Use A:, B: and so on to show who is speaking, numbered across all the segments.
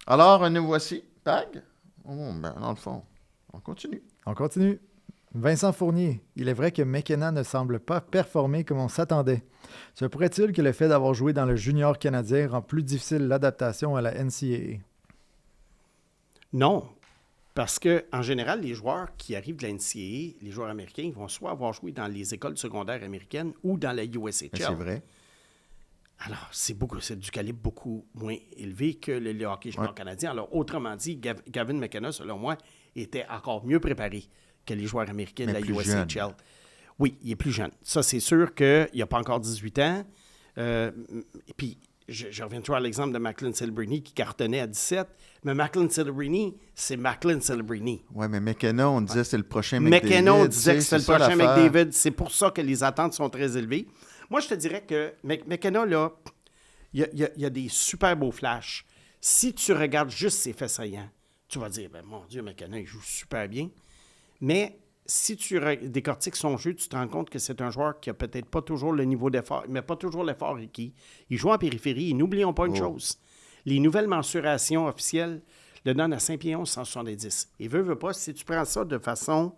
A: Alors, nous voici. Tag? Oh, ben, dans le fond, on continue.
B: On continue. Vincent Fournier. Il est vrai que McKenna ne semble pas performer comme on s'attendait. Se pourrait-il que le fait d'avoir joué dans le junior canadien rend plus difficile l'adaptation à la NCAA?
C: Non, parce que en général, les joueurs qui arrivent de la NCAA, les joueurs américains, ils vont soit avoir joué dans les écoles secondaires américaines ou dans la USHL.
A: Mais c'est vrai.
C: Alors, c'est du calibre beaucoup moins élevé que le hockey junior canadien. Alors, autrement dit, Gavin McKenna, selon moi, était encore mieux préparé que les joueurs américains de la USHL. Jeune. Oui, il est plus jeune. Ça, c'est sûr qu'il n'a pas encore 18 ans. Et puis, je reviens toujours à l'exemple de Macklin Celebrini qui cartonnait à 17. Mais Macklin Celebrini, c'est Macklin Celebrini.
A: Oui, mais McKenna, on disait que c'est le prochain McDavid.
C: McKenna, on disait que c'est le prochain McDavid. C'est pour ça que les attentes sont très élevées. Moi, je te dirais que McKenna, là, il y a des super beaux flashs. Si tu regardes juste ses faits saillants, tu vas dire, ben, mon Dieu, McKenna, il joue super bien. Mais si tu décortiques son jeu, tu te rends compte que c'est un joueur qui n'a peut-être pas toujours le niveau d'effort, mais pas toujours l'effort requis. Il joue en périphérie. Et n'oublions pas une chose. Les nouvelles mensurations officielles le donnent à 5 pieds 11, 170. Et veut pas, si tu prends ça de façon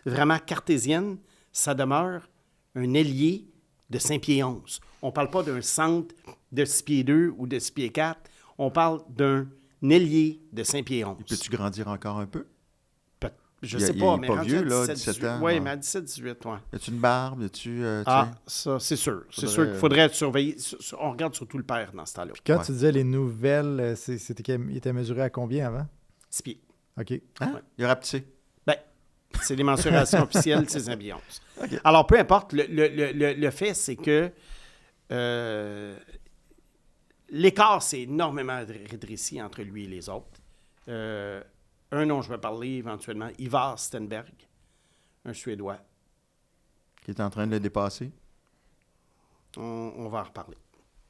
C: vraiment cartésienne, ça demeure un ailier de 5 pieds 11. On ne parle pas d'un centre de 6 pieds 2 ou de 6 pieds 4. On parle d'un ailier de 5 pieds 11.
A: Peux-tu grandir encore un peu?
C: Je ne sais pas, mais
A: il est pas vieux, là, 17 ans.
C: Oui, mais à 17-18, oui.
A: As-tu une barbe?
C: Ça, c'est sûr. C'est sûr qu'il faudrait surveiller. On regarde surtout le père dans ce temps-là.
B: Puis quand tu disais les nouvelles, il était mesuré à combien avant?
C: 6 pieds.
B: OK.
A: Hein? Ouais. Il est rapetissé.
C: Bien, c'est les mensurations officielles, c'est 5 pieds 11. Okay. Alors, peu importe, le fait, c'est que l'écart s'est énormément rétréci entre lui et les autres. Un dont je vais parler éventuellement, Ivar Stenberg, un Suédois.
A: Qui est en train de le dépasser?
C: On va en reparler.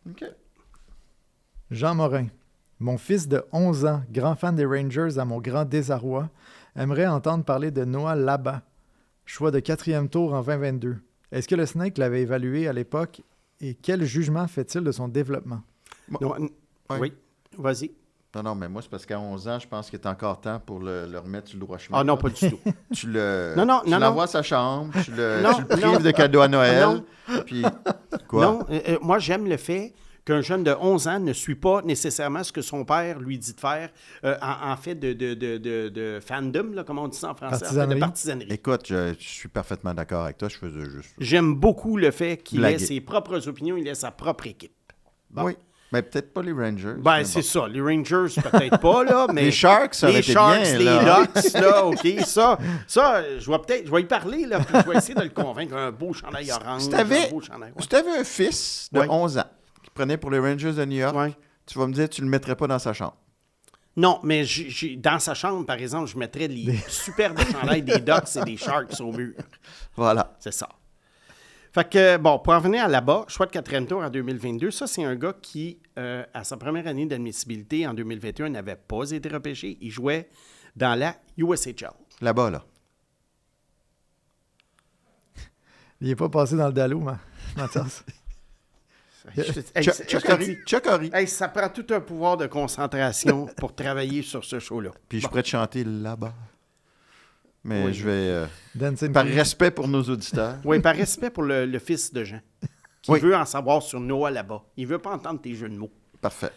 A: OK.
B: Jean Morin. Mon fils de 11 ans, grand fan des Rangers à mon grand désarroi, aimerait entendre parler de Noah Laba, choix de 4e tour en 2022. Est-ce que le Snake l'avait évalué à l'époque et quel jugement fait-il de son développement?
C: Oui, vas-y.
A: Non, mais moi, c'est parce qu'à 11 ans, je pense qu'il est encore temps pour le remettre sur le droit chemin.
C: Ah non, pas du tout.
A: Tu l'envoies à sa chambre, tu le prives de cadeaux à Noël.
C: Non.
A: Puis, quoi?
C: Non, moi, j'aime le fait qu'un jeune de 11 ans ne suit pas nécessairement ce que son père lui dit de faire en fait de fandom, là, comment on dit ça en français?
B: Partisanerie.
C: De partisanerie.
A: Écoute, je suis parfaitement d'accord avec toi. Je faisais juste...
C: J'aime beaucoup le fait qu'il ait ses propres opinions, il ait sa propre équipe. Bon.
A: Oui. Mais peut-être pas les Rangers.
C: Ben, c'est ça. Les Rangers, peut-être pas, là, mais...
A: Les Sharks, ça aurait été bien,
C: les Ducks, là, OK. Ça, je vais y parler, là, puis je vais essayer de le convaincre. Un beau chandail orange,
A: si tu avais un fils de 11 ans qui prenait pour les Rangers de New York, tu vas me dire que tu ne le mettrais pas dans sa chambre.
C: Non, mais dans sa chambre, par exemple, je mettrais les superbes chandails des Ducks et des Sharks au mur.
A: Voilà.
C: C'est ça. Fait que, bon, pour en venir à là-bas, choix de 4e tour en 2022, ça, c'est un gars qui, à sa première année d'admissibilité en 2021, n'avait pas été repêché. Il jouait dans la USHL.
A: Là-bas, là.
B: Il n'est pas passé dans le Dallo, Mathias.
A: Chuck Horry.
C: Hey, ça prend tout un pouvoir de concentration pour travailler sur ce show-là.
A: Puis je pourrais te chanter là-bas. Mais je vais...
B: Dancing
A: par respect pour nos auditeurs.
C: Oui, par respect pour le fils de Jean, qui veut en savoir sur Noah là-bas. Il ne veut pas entendre tes jeux de mots.
A: Parfait.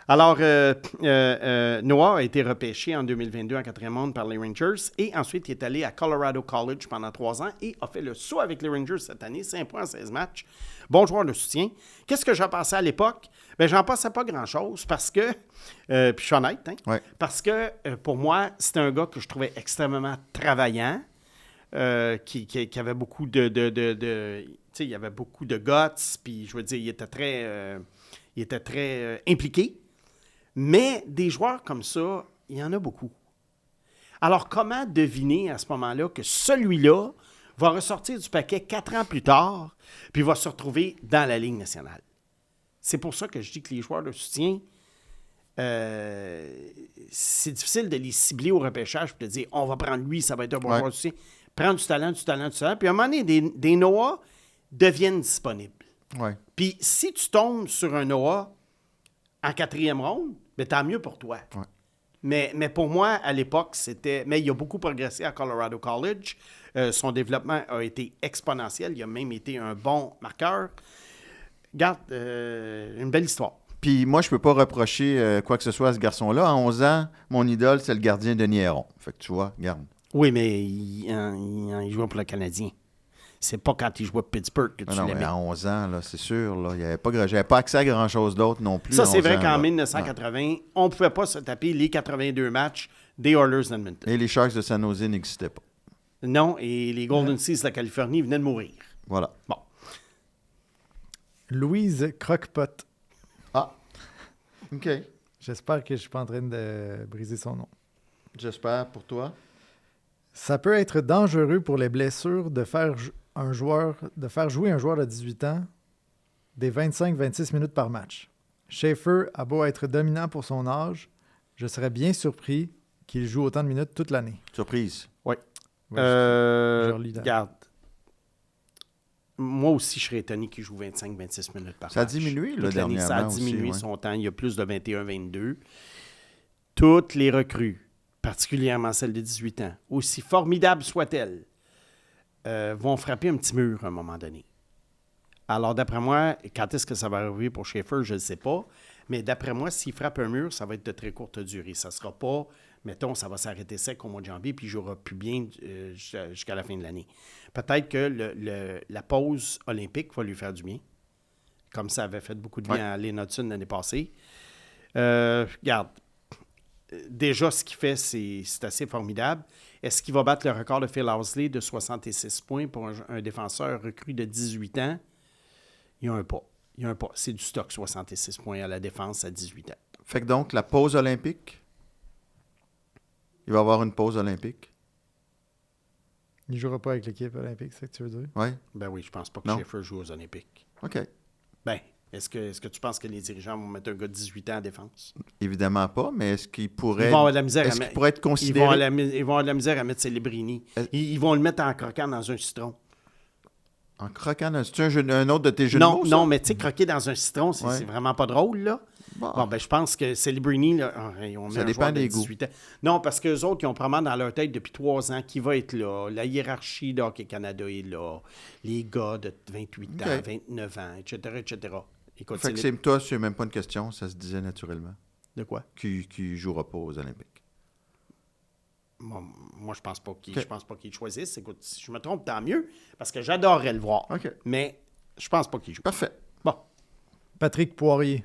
C: Alors, Noah a été repêché en 2022 en 4e ronde par les Rangers et ensuite il est allé à Colorado College pendant 3 ans et a fait le saut avec les Rangers cette année, 5 points en 16 matchs. Bon joueur de soutien. Qu'est-ce que j'en pensais à l'époque? Bien, j'en pensais pas grand-chose parce que, puis je suis honnête, parce que pour moi, c'était un gars que je trouvais extrêmement travaillant, qui avait beaucoup tu sais, il avait beaucoup de guts, puis je veux dire, il était très impliqué. Mais des joueurs comme ça, il y en a beaucoup. Alors, comment deviner à ce moment-là que celui-là va ressortir du paquet 4 ans plus tard, puis va se retrouver dans la Ligue nationale? C'est pour ça que je dis que les joueurs de soutien, c'est difficile de les cibler au repêchage et de dire on va prendre lui, ça va être un bon joueur de soutien. Prends du talent. Puis à un moment donné, des Noah deviennent disponibles.
A: Ouais.
C: Puis si tu tombes sur un Noah en 4e ronde, bien, tant mieux pour toi.
A: Ouais.
C: Mais pour moi, à l'époque, c'était... Mais il a beaucoup progressé à Colorado College. Son développement a été exponentiel. Il a même été un bon marqueur. Regarde, une belle histoire.
A: Puis moi, je peux pas reprocher quoi que ce soit à ce garçon-là. À 11 ans, mon idole, c'est le gardien Denis Héron. Fait que tu vois, regarde.
C: Oui, mais il jouait pour le Canadien. C'est pas quand il jouait pour Pittsburgh que tu l'aimais.
A: Mais à 11 ans, là, c'est sûr, là, j'avais pas accès à grand-chose d'autre non plus.
C: Ça, c'est vrai qu'en 1980, on ne pouvait pas se taper les 82 matchs des Oilers d'Edmonton.
A: Et les Sharks de San Jose n'existaient pas.
C: Non, et les Golden Seas de la Californie venaient de mourir.
A: Voilà.
C: Bon.
B: Louise Croquepot.
A: Ah, OK.
B: J'espère que je ne suis pas en train de briser son nom.
A: J'espère pour toi.
B: Ça peut être dangereux pour les blessures de faire jouer un joueur de 18 ans des 25-26 minutes par match. Schaefer a beau être dominant pour son âge, je serais bien surpris qu'il joue autant de minutes toute l'année.
A: Surprise.
C: Oui.
B: Ouais, je relis là.
C: Regarde. Moi aussi, je serais étonné qu'il joue 25-26 minutes par match.
A: Ça a diminué, là, dernièrement.
C: Ça a diminué
A: aussi,
C: son temps. Il y a plus de 21-22. Toutes les recrues, particulièrement celles de 18 ans, aussi formidables soient-elles, vont frapper un petit mur à un moment donné. Alors, d'après moi, quand est-ce que ça va arriver pour Schaefer, je ne sais pas. Mais d'après moi, s'il frappe un mur, ça va être de très courte durée. Ça ne sera pas, mettons, ça va s'arrêter sec au mois de janvier, puis il jouera plus bien jusqu'à la fin de l'année. Peut-être que la pause olympique va lui faire du bien, comme ça avait fait beaucoup de bien à Lane Hudson l'année passée. Regarde, déjà, ce qu'il fait, c'est assez formidable. Est-ce qu'il va battre le record de Phil Housley de 66 points pour un défenseur recru de 18 ans? Il y a un pas. C'est du stock, 66 points à la défense à 18 ans.
A: Fait que donc, la pause olympique, il va y avoir une pause olympique.
B: Il ne jouera pas avec l'équipe olympique, c'est ce que tu veux dire?
A: Oui.
C: Ben oui, je pense pas que Schaefer joue aux Olympiques.
A: OK.
C: Ben, est-ce que tu penses que les dirigeants vont mettre un gars de 18 ans en défense?
A: Évidemment pas, mais est-ce qu'il pourrait,
C: Ils vont avoir de la misère
A: est-ce qu'il pourrait être
C: Ils vont
A: considéré...
C: avoir de la misère à mettre Celebrini. Ils vont le mettre en croquant dans un citron.
A: En croquant dans... C'est un autre de tes jeux de mots, ça?
C: Non, mais tu sais, croquer dans un citron, c'est vraiment pas drôle, là. Bon, ben je pense que Celebrini, là, on met
A: ça
C: un
A: dépend
C: joueur de
A: des
C: 18 ans. Non, parce qu'eux autres, ils ont probablement dans leur tête depuis 3 ans qui va être là. La hiérarchie de Hockey Canada est là. Les gars de 28 ans, 29 ans, etc., etc. Écoute,
A: fait que toi, c'est même pas une question, ça se disait naturellement.
C: De quoi?
A: Qui jouera pas aux Olympiques.
C: Moi, je pense pas qu'il choisisse. Écoute, si je me trompe, tant mieux, parce que j'adorerais le voir.
A: OK.
C: Mais je pense pas qu'il joue.
A: Parfait.
C: Bon.
B: Patrick Poirier.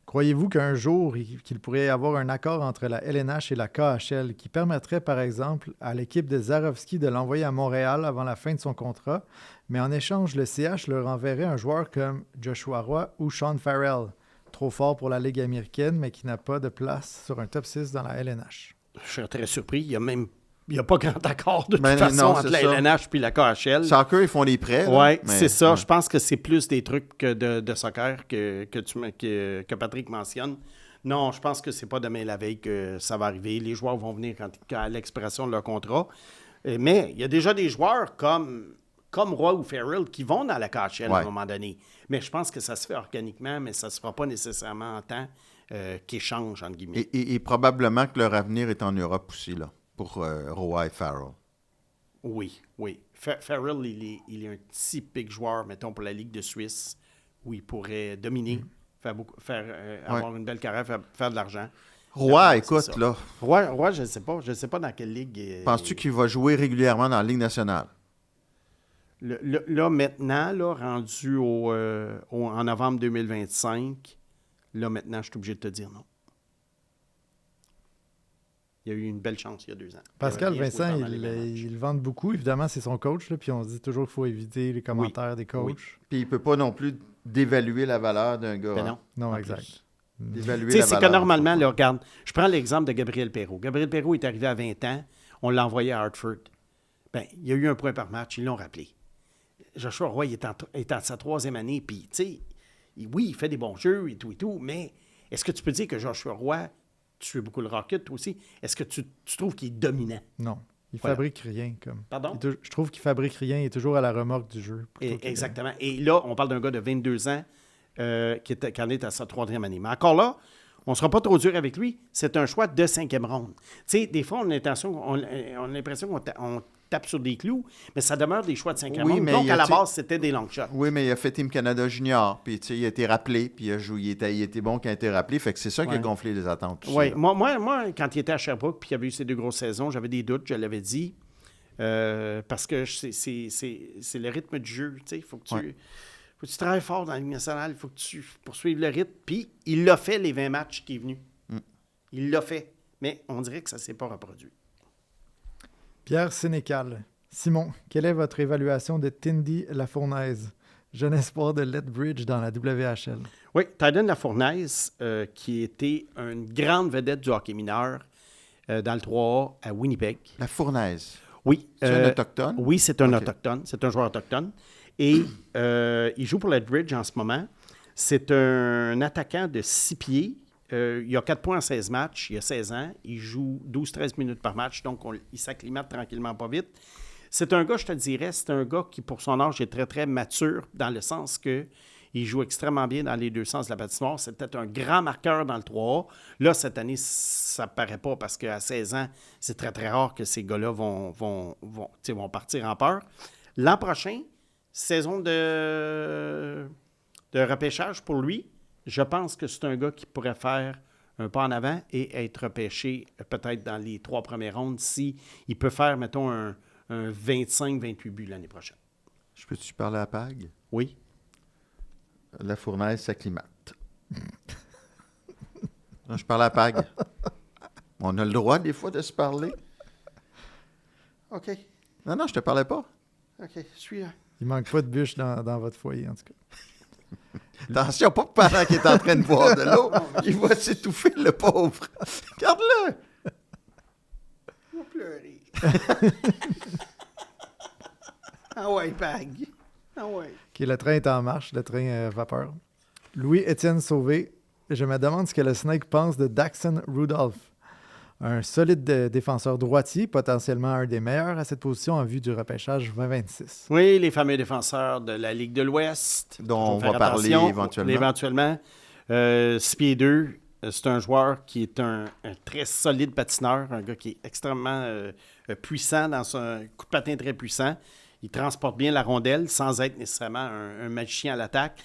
B: Croyez-vous qu'un jour, qu'il pourrait y avoir un accord entre la LNH et la KHL qui permettrait, par exemple, à l'équipe de Zarovski de l'envoyer à Montréal avant la fin de son contrat, mais en échange, le CH leur enverrait un joueur comme Joshua Roy ou Sean Farrell, trop fort pour la Ligue américaine, mais qui n'a pas de place sur un top 6 dans la LNH?
C: Je serais très surpris. Il n'y a pas grand accord de toute
A: non,
C: façon entre la LNH et la KHL.
A: Soccer, ils font des prêts.
C: Oui, c'est ça. Je pense que c'est plus des trucs de soccer que Patrick mentionne. Non, je pense que c'est pas demain la veille que ça va arriver. Les joueurs vont venir à l'expiration de leur contrat. Mais il y a déjà des joueurs comme Roy ou Farrell qui vont dans la KHL à un moment donné. Mais je pense que ça se fait organiquement, mais ça ne se fera pas nécessairement en temps qu'ils changent, entre guillemets.
A: Et probablement que leur avenir est en Europe aussi, là, pour Roy et Farrell.
C: Oui. Farrell, il est un typique joueur, mettons, pour la Ligue de Suisse, où il pourrait dominer, avoir une belle carrière, faire de l'argent.
A: Roy, écoute, là.
C: Roy, je ne sais pas. Je ne sais pas dans quelle ligue.
A: Penses-tu qu'il va jouer régulièrement dans la Ligue nationale?
C: Là, maintenant, là, rendu en novembre 2025, là, maintenant, je suis obligé de te dire non. Il y a eu une belle chance il y a 2 ans.
B: Pascal Vincent, il le vante beaucoup. Évidemment, c'est son coach, là, puis on se dit toujours qu'il faut éviter les commentaires des coachs. Oui.
A: Puis il ne peut pas non plus dévaluer la valeur d'un gars.
C: Ben non,
B: exact.
C: C'est que normalement, là, regarde, je prends l'exemple de Gabriel Perreault. Gabriel Perreault est arrivé à 20 ans, on l'a envoyé à Hartford. Ben, il y a eu un point par match, ils l'ont rappelé. Joshua Roy est en sa 3e année, puis, tu sais, oui, il fait des bons jeux et tout, mais est-ce que tu peux dire que Joshua Roy, tu fais beaucoup le Rocket, toi aussi, est-ce que tu trouves qu'il est dominant?
B: Non. Il fabrique rien.
C: Pardon?
B: Je trouve qu'il fabrique rien. Il est toujours à la remorque du jeu.
C: Exactement. Et là, on parle d'un gars de 22 ans qui en est à sa 3e année. Mais encore là, On ne sera pas trop dur avec lui. C'est un choix de 5e ronde. Tu sais, des fois, on a l'impression qu'on tape sur des clous, mais ça demeure des choix de 5e ronde. Donc, à la base, c'était des long shots.
A: Oui, mais il a fait Team Canada Junior, puis il a été rappelé, puis il a joué. Il était bon quand il a été rappelé, fait que c'est ça qui a gonflé les attentes.
C: Oui, moi, quand il était à Sherbrooke, puis il avait eu ses 2 grosses saisons, j'avais des doutes, je l'avais dit, parce que c'est le rythme du jeu. Il faut que tu travailles fort dans la Ligue nationale, il faut que tu poursuives le rythme, puis il l'a fait les 20 matchs qui est venu. Il l'a fait, mais on dirait que ça ne s'est pas reproduit.
B: Pierre Sénécal. Simon, quelle est votre évaluation de Tindy Lafournaise, jeune espoir de Lethbridge dans la WHL?
C: Oui, Tyden Lafournaise, qui était une grande vedette du hockey mineur dans le 3A à Winnipeg.
A: Lafournaise.
C: Oui.
A: C'est un autochtone?
C: Oui, c'est un autochtone. C'est un joueur autochtone. Et il joue pour Lethbridge en ce moment. C'est un attaquant de 6 pieds. Il a 4 points en 16 matchs. Il a 16 ans. Il joue 12-13 minutes par match. Donc, il s'acclimate tranquillement pas vite. C'est un gars, je te dirais, c'est un gars qui, pour son âge, est très, très mature dans le sens que il joue extrêmement bien dans les 2 sens de la patinoire. C'est peut-être un grand marqueur dans le 3A. Là, cette année, ça ne paraît pas parce qu'à 16 ans, c'est très, très rare que ces gars-là vont partir en peur. L'an prochain, saison de repêchage pour lui. Je pense que c'est un gars qui pourrait faire un pas en avant et être repêché peut-être dans les 3 premières rondes s'il peut faire, mettons, un 25-28 buts l'année prochaine.
A: Je peux-tu parler à Pag?
C: Oui.
A: Lafournaise s'acclimate. Non, je parle à Pag. On a le droit, des fois, de se parler.
C: OK.
A: Non, je te parlais pas.
C: OK, suis-là.
B: Il manque pas de bûches dans votre foyer, en tout cas.
A: Attention, pas pendant qu'il est en train de boire de l'eau. Il va s'étouffer, le pauvre. Regarde-le.
C: Il va pleurer. Ah ouais, Pag. Ah ouais.
B: OK, le train est en marche, le train vapeur. Louis-Étienne Sauvé, je me demande ce que le Snake pense de Daxon Rudolph. Un solide défenseur droitier, potentiellement un des meilleurs à cette position en vue du repêchage 2026.
C: Oui, les fameux défenseurs de la Ligue de l'Ouest.
A: Dont on va parler éventuellement.
C: 6 pieds 2, c'est un joueur qui est un très solide patineur, un gars qui est extrêmement puissant dans son coup de patin très puissant. Il transporte bien la rondelle sans être nécessairement un magicien à l'attaque.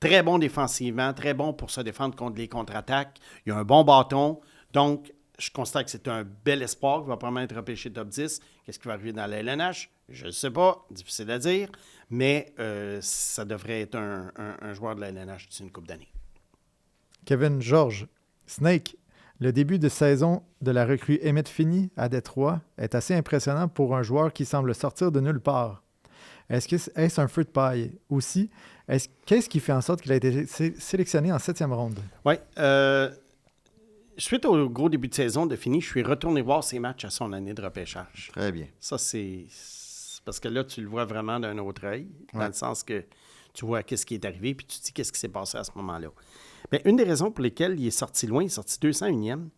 C: Très bon défensivement, très bon pour se défendre contre les contre-attaques. Il a un bon bâton. Donc, je constate que c'est un bel espoir qui va probablement être repêché top 10. Qu'est-ce qui va arriver dans la LNH? Je ne sais pas, difficile à dire, mais ça devrait être un joueur de la LNH d'ici une couple d'années.
B: Kevin Georges, Snake, le début de saison de la recrue Emmett Finney à Détroit est assez impressionnant pour un joueur qui semble sortir de nulle part. Est-ce un feu de paille? Aussi, qu'est-ce qui fait en sorte qu'il a été sélectionné en 7e ronde?
C: Oui. Suite au gros début de saison de Finney, je suis retourné voir ses matchs à son année de repêchage.
A: Très bien.
C: Ça, c'est parce que là, tu le vois vraiment d'un autre œil, dans le sens que tu vois qu'est-ce qui est arrivé, puis tu te dis qu'est-ce qui s'est passé à ce moment-là. Bien, une des raisons pour lesquelles il est sorti loin, il est sorti 201e,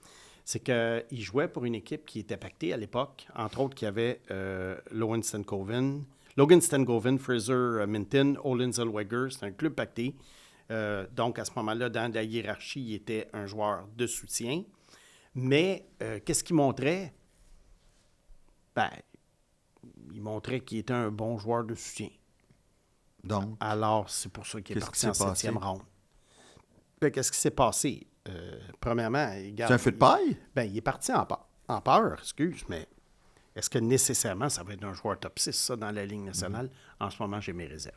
C: c'est qu'il jouait pour une équipe qui était pactée à l'époque, entre autres qui avait Logan Stankoven, Fraser Minton, Olin Zellweger. C'est un club pacté. Donc, à ce moment-là, dans la hiérarchie, il était un joueur de soutien. Mais qu'est-ce qu'il montrait? Ben, il montrait qu'il était un bon joueur de soutien.
A: Donc,
C: alors, c'est pour ça qu'il est parti en 7e ronde. Ben, qu'est-ce qui s'est passé? Premièrement, c'est
A: un feu de paille?
C: Ben, il est parti en peur, excuse, mais est-ce que nécessairement ça va être un joueur top 6, ça, dans la Ligue nationale? En ce moment, j'ai mes réserves.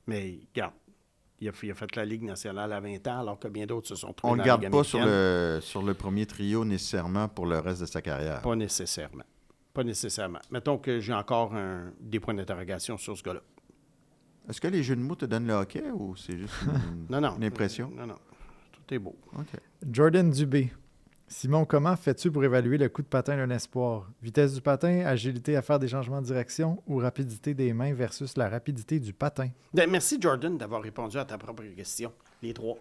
C: Mais, regarde, il a fait la Ligue nationale à 20 ans, alors que bien d'autres se sont trouvés
A: on
C: dans
A: ne
C: la
A: garde
C: Ligue
A: pas
C: américaine.
A: sur le premier trio nécessairement pour le reste de sa carrière.
C: Pas nécessairement. Pas nécessairement. Mettons que j'ai encore des points d'interrogation sur ce gars-là.
A: Est-ce que les jeux de mots te donnent le hockey ou c'est juste une impression?
C: Non. Tout est beau.
A: OK.
B: Jordan Dubé. Simon, comment fais-tu pour évaluer le coup de patin d'un espoir? Vitesse du patin, agilité à faire des changements de direction ou rapidité des mains versus la rapidité du patin?
C: Bien, merci, Jordan, d'avoir répondu à ta propre question. Les 3.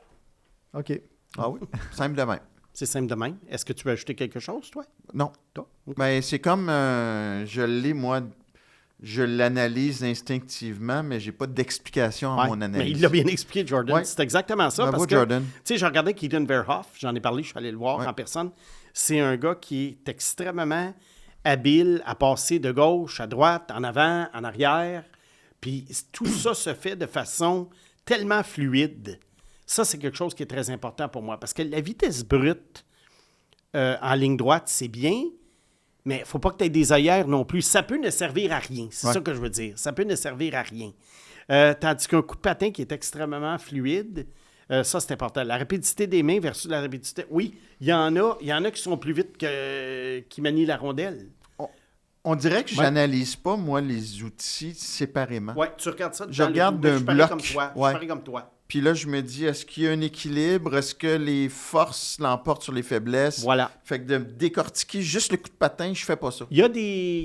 B: OK.
A: Ah oui? Simple de même.
C: C'est simple de même. Est-ce que tu veux ajouter quelque chose, toi?
A: Non.
C: Toi? Okay.
A: Ben, c'est comme, je l'ai, moi, je l'analyse instinctivement, mais j'ai pas d'explication à mon analyse.
C: Mais il l'a bien expliqué, Jordan.
A: Ouais.
C: C'est exactement ça.
A: Bravo,
C: parce que,
A: Jordan.
C: tu sais, j'ai regardé Keaton Verhoff, j'en ai parlé, je suis allé le voir en personne. C'est un gars qui est extrêmement habile à passer de gauche à droite, en avant, en arrière. Puis tout ça se fait de façon tellement fluide. Ça, c'est quelque chose qui est très important pour moi. Parce que la vitesse brute en ligne droite, c'est bien, mais il ne faut pas que tu aies des œillères non plus. Ça peut ne servir à rien. C'est ça que je veux dire. Ça peut ne servir à rien. Tandis qu'un coup de patin qui est extrêmement fluide, ça, c'est important. La rapidité des mains versus la rapidité... Oui, il y en a qui sont plus vite qui manient la rondelle.
A: On dirait que je n'analyse pas, moi, les outils séparément.
C: Oui, tu regardes ça.
A: Je regarde d'un bloc.
C: Comme toi. Je parie comme toi.
A: Puis là, je me dis, est-ce qu'il y a un équilibre? Est-ce que les forces l'emportent sur les faiblesses?
C: Voilà.
A: Fait que de décortiquer juste le coup de patin, je fais pas ça.
C: Il y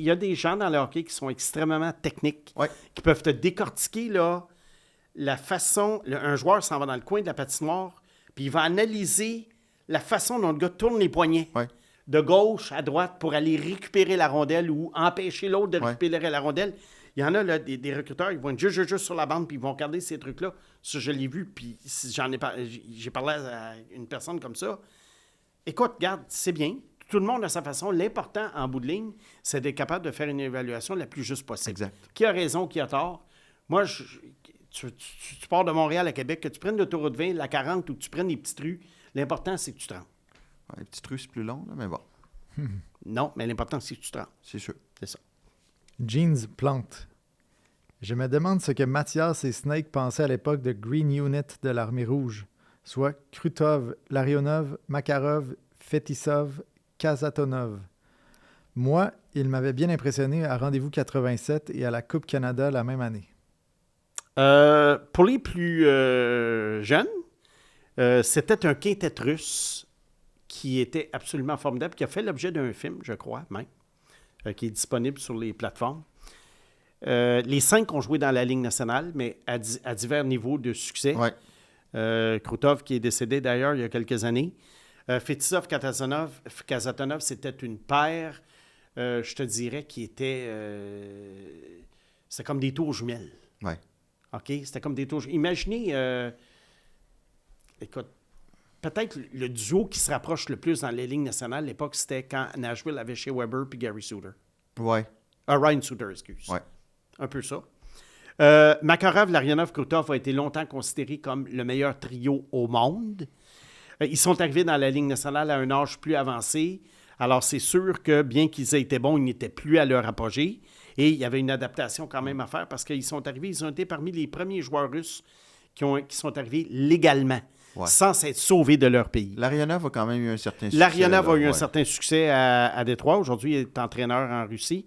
C: a des gens dans le hockey qui sont extrêmement techniques, qui peuvent te décortiquer là, la façon... un joueur s'en va dans le coin de la patinoire, puis il va analyser la façon dont le gars tourne les poignets. De gauche à droite pour aller récupérer la rondelle ou empêcher l'autre de récupérer la rondelle. Il y en a là, des recruteurs, ils vont être juste sur la bande puis ils vont regarder ces trucs-là. Ça, je l'ai vu, puis j'ai parlé à une personne comme ça. Écoute, regarde, c'est bien. Tout le monde a sa façon. L'important, en bout de ligne, c'est d'être capable de faire une évaluation la plus juste possible.
A: Exact.
C: Qui a raison, qui a tort? Moi, tu pars de Montréal à Québec, que tu prennes l'autoroute 20, la 40 ou que tu prennes les petites rues, l'important, c'est que tu te rends.
A: Les petites rues, c'est plus long, là, mais bon.
C: Non, mais l'important, c'est que tu te rends.
A: C'est sûr.
C: C'est ça.
B: Jeans Plante. Je me demande ce que Mathias et Snake pensaient à l'époque de Green Unit de l'Armée rouge, soit Krutov, Larionov, Makarov, Fetisov, Kazatonov. Moi, il m'avait bien impressionné à Rendez-vous 87 et à la Coupe Canada la même année.
C: Pour les plus jeunes, c'était un quintet russe qui était absolument formidable, qui a fait l'objet d'un film, je crois, même, qui est disponible sur les plateformes. Les 5 ont joué dans la Ligue nationale, mais à divers niveaux de succès. Krutov, qui est décédé d'ailleurs il y a quelques années. Fetisov, Kazatonov, c'était une paire, je te dirais, qui était... c'était comme des tours jumelles. OK? C'était comme des tours jumelles. Imaginez... écoute, peut-être le duo qui se rapproche le plus dans les lignes nationales à l'époque, c'était quand Nashville avait chez Weber puis Gary Suter. Ryan Suter, excuse. Un peu ça. Makarov, Larionov, Krutov a été longtemps considéré comme le meilleur trio au monde. Ils sont arrivés dans la Ligue nationale à un âge plus avancé. Alors, c'est sûr que, bien qu'ils aient été bons, ils n'étaient plus à leur apogée. Et il y avait une adaptation quand même à faire parce qu'ils sont arrivés, ils ont été parmi les premiers joueurs russes qui sont arrivés légalement. Sans s'être sauvés de leur pays.
A: Larionov a quand même eu un certain succès.
C: Larionov a eu un certain succès à Détroit. Aujourd'hui, il est entraîneur en Russie.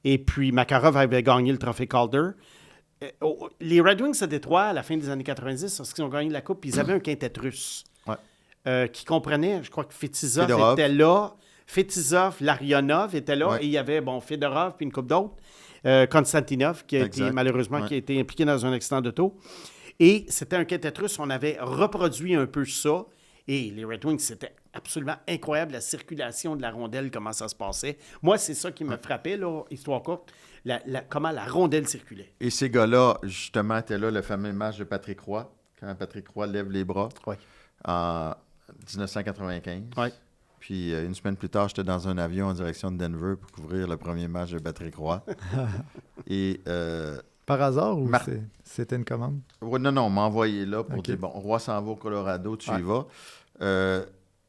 C: Et puis, Makarov avait gagné le trophée Calder. Les Red Wings de Détroit, à la fin des années 90, lorsqu'ils ont gagné la Coupe, ils avaient un quintet russe qui comprenait, je crois que Fetisov était là. Fetisov, Larionov était là. Et il y avait, Fedorov puis une couple d'autres. Konstantinov, qui a été impliqué dans un accident d'auto. Et c'était un quintet russe. On avait reproduit un peu ça. Et les Red Wings, c'était absolument incroyable, la circulation de la rondelle, comment ça se passait. Moi, c'est ça qui me frappait, là, histoire courte, comment la rondelle circulait.
A: Et ces gars-là, justement, étaient là le fameux match de Patrick Roy, quand Patrick Roy lève les bras en 1995. Puis une semaine plus tard, j'étais dans un avion en direction de Denver pour couvrir le premier match de Patrick Roy. Et...
B: par hasard ou c'était une commande?
A: Non, on m'a envoyé là pour dire, Roy s'en va au Colorado, tu y vas.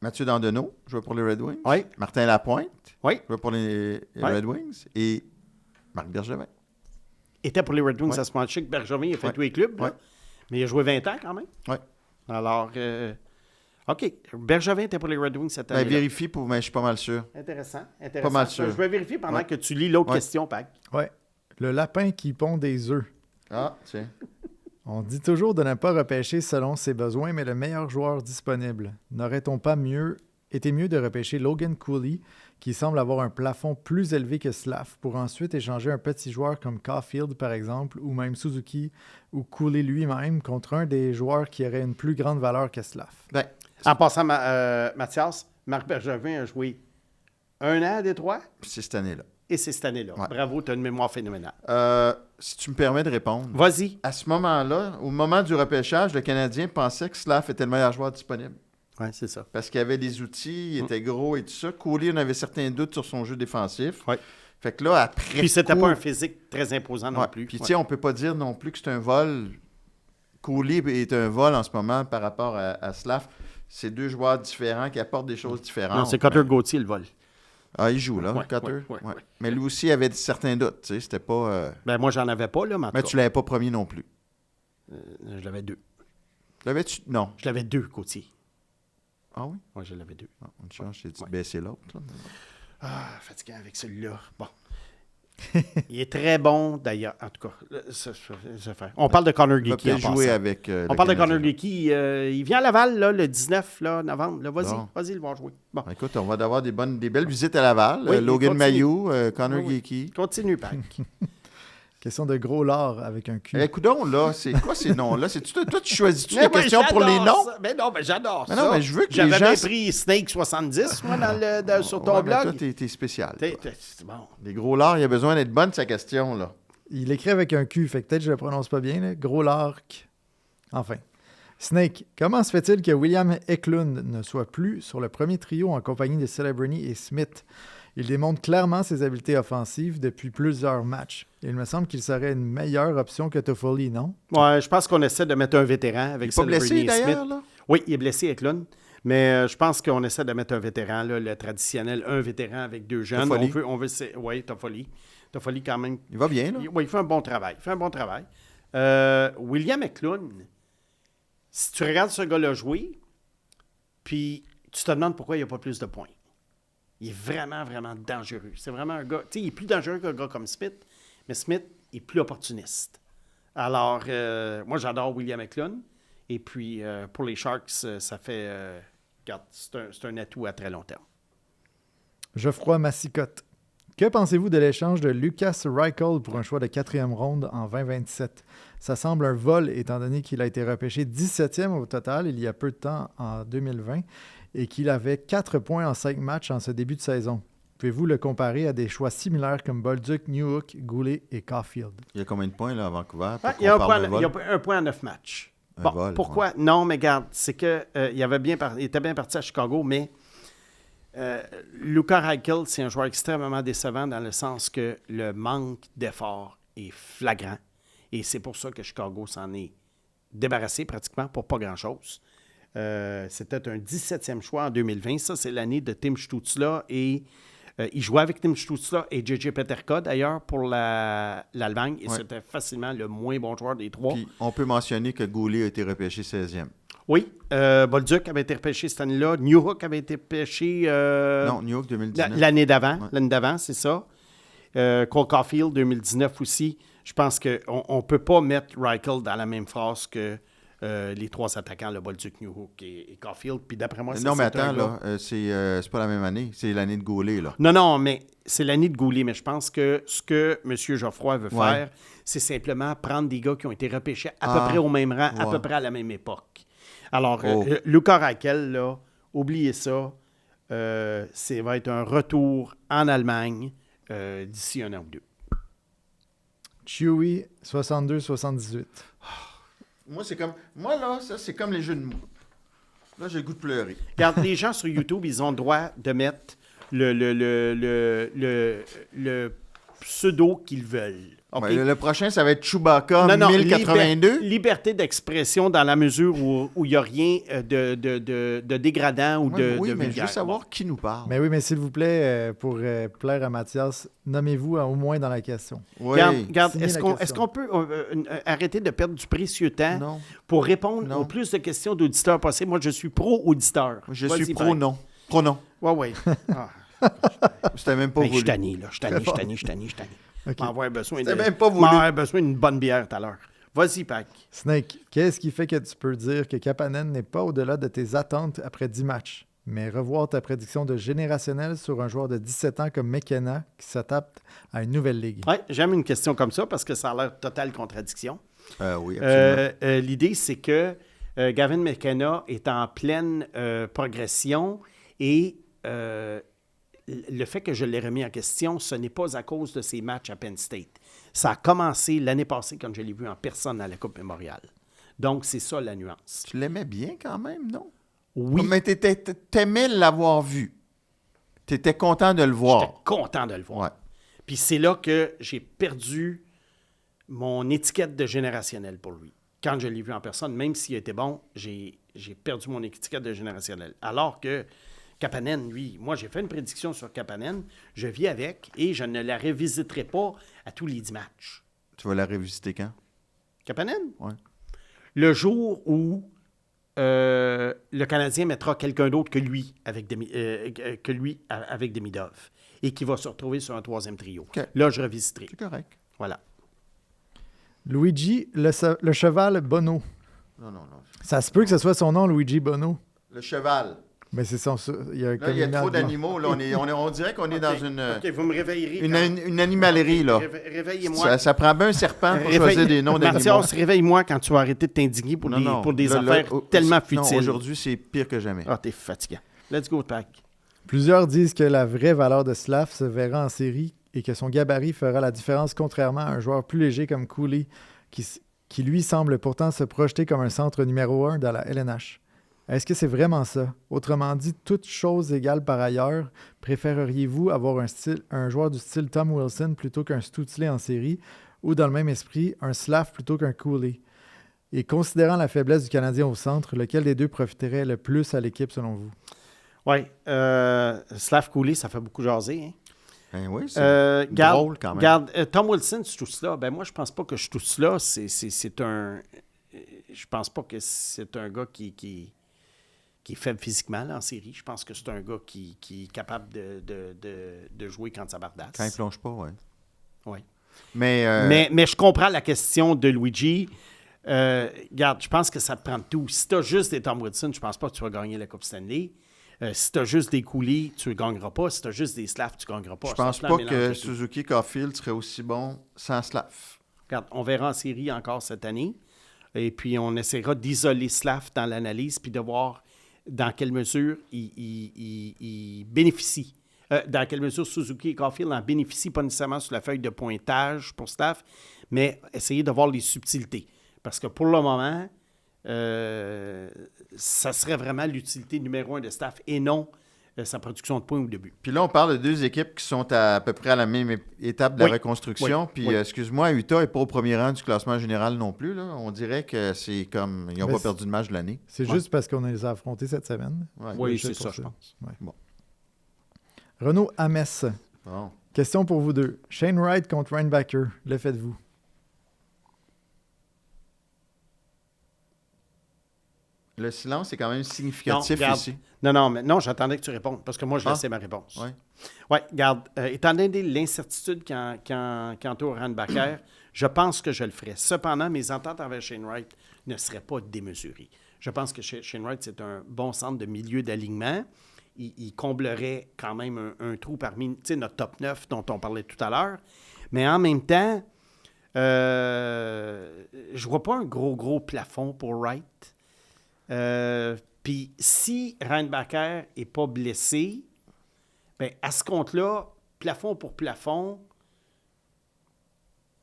A: Mathieu Dandonneau, jouait pour les Red Wings. Martin Lapointe, jouait pour les Red Wings. Et Marc Bergevin.
C: Était pour les Red Wings à ce moment-là. Bergevin, il a fait tous les clubs, mais il a joué 20 ans quand même. Alors, OK. Bergevin était pour les Red Wings cette année.
A: Vérifie, mais je suis pas mal sûr.
C: Intéressant.
A: Pas mal sûr.
C: Je vais vérifier pendant que tu lis l'autre question, Pac.
B: Le lapin qui pond des œufs.
A: Ah, tiens.
B: On dit toujours de ne pas repêcher selon ses besoins, mais le meilleur joueur disponible. N'aurait-on pas été mieux de repêcher Logan Cooley, qui semble avoir un plafond plus élevé que Slav, pour ensuite échanger un petit joueur comme Caulfield, par exemple, ou même Suzuki, ou Cooley lui-même, contre un des joueurs qui aurait une plus grande valeur que Slav?
C: En passant, Mathias, Marc Bergevin a joué 1 an à Détroit.
A: C'est cette année-là.
C: Et c'est cette année-là.
A: Ouais.
C: Bravo, tu as une mémoire phénoménale.
A: Si tu me permets de répondre.
C: Vas-y.
A: À ce moment-là, au moment du repêchage, le Canadien pensait que Slav était le meilleur joueur disponible.
C: Oui, c'est ça.
A: Parce qu'il avait des outils, il était gros et tout ça. Cooley, on avait certains doutes sur son jeu défensif.
C: Ouais.
A: Fait que là, après.
C: Puis c'était pas un physique très imposant non plus.
A: Puis tu sais, on peut pas dire non plus que c'est un vol. Cooley est un vol en ce moment par rapport à Slav. C'est deux joueurs différents qui apportent des choses différentes.
C: Non, c'est Cutter Gauthier le vol.
A: Ah, il joue là,
C: Ouais,
A: Cutter.
C: ouais.
A: Mais lui aussi avait certains doutes. Tu sais, c'était pas.
C: Ben moi, j'en avais pas, là,
A: Mais tu l'avais pas promis non plus.
C: Je l'avais 2.
A: L'avais-tu? Non.
C: Je l'avais 2, Gauthier.
A: Ah oui?
C: Oui, je l'avais 2.
A: Ah, une chance, j'ai dit baisser l'autre. Là.
C: Ah, fatiguant avec celui-là. Bon. Il est très bon, d'ailleurs. En tout cas, ça fait. On parle de Connor
A: Il va
C: Geeky en
A: peut-être jouer
C: passant.
A: avec.
C: On parle de Connor Geeky. Il vient à Laval là, le 19 là, novembre. Là, vas-y,
A: Bon.
C: vas-y, il va jouer. Bon.
A: Écoute, on va avoir des belles visites à Laval.
C: Oui,
A: Logan
C: continue.
A: Mayou, Connor
C: Oui.
A: Geeky.
C: Continue, Pac.
B: Question de gros lard avec un cul.
A: Écoute là, c'est quoi ces noms-là? Toi, tu choisis-tu les questions pour les noms?
C: Mais non, mais j'adore
A: Mais
C: ça.
A: non, mais je veux que les
C: J'avais
A: gens...
C: bien pris Snake 70, moi, sur ton
A: Ouais, mais
C: blog.
A: toi, t'es spécial.
C: C'est bon.
A: Les gros lards, il a besoin d'être bonne, sa question, là.
B: Il écrit avec un cul, fait que peut-être que je le prononce pas bien. Là. Gros lark. Enfin. Snake, comment se fait-il que William Eklund ne soit plus sur le premier trio en compagnie de Celebrini et Smith? Il démontre clairement ses habiletés offensives depuis plusieurs matchs. Il me semble qu'il serait une meilleure option que Toffoli, non?
C: Ouais, je pense qu'on essaie de mettre un vétéran avec
A: Il n'est pas blessé,
C: Celebrini et Smith.
A: d'ailleurs, là?
C: Oui, il est blessé avec Lund. Mais je pense qu'on essaie de mettre un vétéran, là, le traditionnel, un vétéran avec deux jeunes.
A: Toffoli.
C: Oui, Toffoli. Toffoli, quand même.
A: Il va bien, là?
C: Oui, il fait un bon travail. William Eklund, si tu regardes ce gars-là jouer, puis tu te demandes pourquoi il n'y a pas plus de points. Il est vraiment, vraiment dangereux. C'est vraiment un gars... Tu sais, il est plus dangereux qu'un gars comme Smith, mais Smith est plus opportuniste. Alors, moi, j'adore William Eklund. Et puis, pour les Sharks, ça fait... regarde, c'est un atout à très long terme.
B: Geoffroy Massicotte. Que pensez-vous de l'échange de Lucas Reichel pour un choix de 4e ronde en 2027? Ça semble un vol étant donné qu'il a été repêché 17e au total il y a peu de temps en 2020 et qu'il avait 4 points en 5 matchs en ce début de saison. Pouvez-vous le comparer à des choix similaires comme Bolduc, Newhook, Goulet et Caulfield?
A: Il y a combien de points, là, à Vancouver?
C: Il y a un point en 9 matchs. Bon,
A: vol,
C: pourquoi? Ouais. Non, mais regarde, c'est que il était bien parti à Chicago, mais Luca Reichel, c'est un joueur extrêmement décevant dans le sens que le manque d'effort est flagrant. Et c'est pour ça que Chicago s'en est débarrassé pratiquement pour pas grand-chose. C'était un 17e choix en 2020. Ça, c'est l'année de Tim Stützle et il jouait avec Tim Stützle et JJ Peterka, d'ailleurs, pour l'Allemagne. Et c'était facilement le moins bon joueur des trois.
A: Puis, on peut mentionner que Goulet a été repêché 16e.
C: Oui, Bolduc avait été repêché cette année-là. Newhook avait été repêché...
A: non, Newhook 2019.
C: L'année d'avant.
A: Ouais.
C: L'année d'avant, c'est ça. Cole Caulfield, 2019 aussi. Je pense qu'on ne peut pas mettre Reichel dans la même phrase que les trois attaquants, le Bolduc, Newhook et Caulfield. Puis d'après moi,
A: non, mais attends, là, c'est pas la même année. C'est l'année de Goulet, là.
C: Non, mais c'est l'année de Goulet. Mais je pense que ce que M. Geoffroy veut faire, c'est simplement prendre des gars qui ont été repêchés à peu près au même rang, à peu près à la même époque. Alors, Luca Reichel, là, oubliez ça. Ça va être un retour en Allemagne d'ici un an ou deux.
B: Chewy, 62-78.
A: Moi, là, ça, c'est comme les jeux de mots. Là, j'ai le goût de pleurer.
C: Regarde, les gens sur YouTube, ils ont le droit de mettre le pseudo qu'ils veulent. Okay?
A: Ouais, le prochain, ça va être Chewbacca 1082.
C: Liberté d'expression dans la mesure où il n'y a rien de dégradant ou de
A: Oui, mais
C: vulgaire.
A: juste savoir qui nous parle.
B: Mais oui, mais s'il vous plaît, pour plaire à Mathias, nommez-vous au moins dans la question.
A: Oui.
C: Regarde,
B: Signez
C: est-ce
B: la
C: qu'on
B: question.
C: peut arrêter de perdre du précieux temps
A: Non.
C: pour répondre
A: Non.
C: aux plus de questions d'auditeurs possibles? Moi, je suis pro-auditeur.
A: Je
C: Vas-y,
A: suis
C: Frank.
A: pro-non. Pro-non.
C: Oui. Ah.
A: C'était même pas
C: Ben, je
A: voulu.
C: suis tanné, là. Je suis tanné.
B: Ok.
C: M'en avoir besoin
A: C'était même pas voulu.
C: besoin d'une bonne bière tout à l'heure. Vas-y, Pac.
B: Snake, qu'est-ce qui fait que tu peux dire que Kapanen n'est pas au-delà de tes attentes après 10 matchs? Mais revoir ta prédiction de générationnel sur un joueur de 17 ans comme McKenna qui s'adapte à une nouvelle ligue.
C: Oui, j'aime une question comme ça parce que ça a l'air de totale contradiction.
A: Oui, absolument.
C: L'idée, c'est que Gavin McKenna est en pleine progression et le fait que je l'ai remis en question, ce n'est pas à cause de ses matchs à Penn State. Ça a commencé l'année passée quand je l'ai vu en personne à la Coupe Memorial. Donc, c'est ça la nuance.
A: Tu l'aimais bien quand même, non?
C: Oui.
A: Mais t'aimais l'avoir vu. T'étais content de le voir.
C: J'étais content de le voir.
A: Ouais.
C: Puis c'est là que j'ai perdu mon étiquette de générationnel pour lui. Quand je l'ai vu en personne, même s'il était bon, j'ai perdu mon étiquette de générationnel. Alors que Kapanen, lui, moi, j'ai fait une prédiction sur Kapanen, je vis avec et je ne la revisiterai pas à tous les 10 matchs.
A: Tu vas la revisiter quand?
C: Kapanen?
A: Oui.
C: Le jour où le Canadien mettra quelqu'un d'autre que lui avec Demidov et qui va se retrouver sur un troisième trio.
A: Okay.
C: Là, je revisiterai.
A: C'est correct.
C: Voilà.
B: Luigi, le cheval Bono.
A: Non.
B: Ça se peut que ce soit son nom, Luigi Bono.
A: Le cheval.
B: Mais c'est son...
A: Il y a trop d'animaux. Là, on dirait qu'on est dans une...
C: OK, vous me réveillerez.
A: Une animalerie, là.
C: Réveillez-moi.
A: Ça prend bien un serpent pour choisir des noms d'animaux.
C: Mathias, réveille-moi quand tu vas arrêter de t'indigner pour des affaires tellement futiles.
A: Non, aujourd'hui, c'est pire que jamais.
C: Ah, t'es fatigant. Let's go, Pack.
B: Plusieurs disent que la vraie valeur de Slav se verra en série et que son gabarit fera la différence contrairement à un joueur plus léger comme Cooley qui lui semble pourtant se projeter comme un centre numéro 1 dans la LNH. Est-ce que c'est vraiment ça? Autrement dit, toutes choses égales par ailleurs, préféreriez-vous avoir un joueur du style Tom Wilson plutôt qu'un Stützle en série ou dans le même esprit, un Slav plutôt qu'un Cooley? Et considérant la faiblesse du Canadien au centre, lequel des deux profiterait le plus à l'équipe selon vous?
C: Oui, Slav Cooley, ça fait beaucoup jaser. Hein?
A: Ben oui, c'est drôle quand même.
C: Regarde, Tom Wilson, c'est tout cela. Ben moi, je pense pas que je tout cela. C'est un... Je pense pas que c'est un gars qui est faible physiquement là, en série. Je pense que c'est un gars qui est capable de jouer quand ça bardasse.
A: Quand il plonge pas, oui.
C: Oui.
A: Mais
C: je comprends la question de Luigi. Regarde, je pense que ça te prend tout. Si tu as juste des Tom Wilson, je pense pas que tu vas gagner la Coupe Stanley. Si tu as juste des Cooley, tu ne gagneras pas. Si tu as juste des Slav, tu ne gagneras pas.
A: Je pense pas que Suzuki Caulfield serait aussi bon sans Slav.
C: Regarde, on verra en série encore cette année. Et puis, on essaiera d'isoler Slav dans l'analyse puis de voir dans quelle mesure il bénéficie. Dans quelle mesure Suzuki et Caulfield en bénéficient, pas nécessairement sur la feuille de pointage pour Slav, mais essayer de voir les subtilités. Parce que pour le moment, ça serait vraiment l'utilité numéro 1 de Slav et non sa production de points au début.
A: Puis là, on parle de deux équipes qui sont à peu près à la même étape de la reconstruction.
C: Oui.
A: Puis, excuse-moi, Utah n'est pas au premier rang du classement général non plus. Là. On dirait que c'est comme... Ils n'ont pas perdu de match de l'année.
B: C'est juste parce qu'on les a affrontés cette semaine.
A: Ouais.
C: Oui, c'est ça, je pense.
B: Ouais.
A: Bon.
B: Renaud Hamès.
A: Bon.
B: Question pour vous deux. Shane Wright contre Reinbacher. Le faites-vous?
A: Le silence est quand même significatif ici.
C: Non, j'attendais que tu répondes, parce que moi, je sais ma réponse. Oui, regarde, étant donné l'incertitude qui entoure Reinbacher, je pense que je le ferais. Cependant, mes ententes envers Shane Wright ne seraient pas démesurées. Je pense que Shane Wright, c'est un bon centre de milieu d'alignement. Il comblerait quand même un trou parmi notre top 9 dont on parlait tout à l'heure. Mais en même temps, je vois pas un gros plafond pour Wright. Puis si Reinbacher n'est pas blessé, ben à ce compte-là, plafond pour plafond,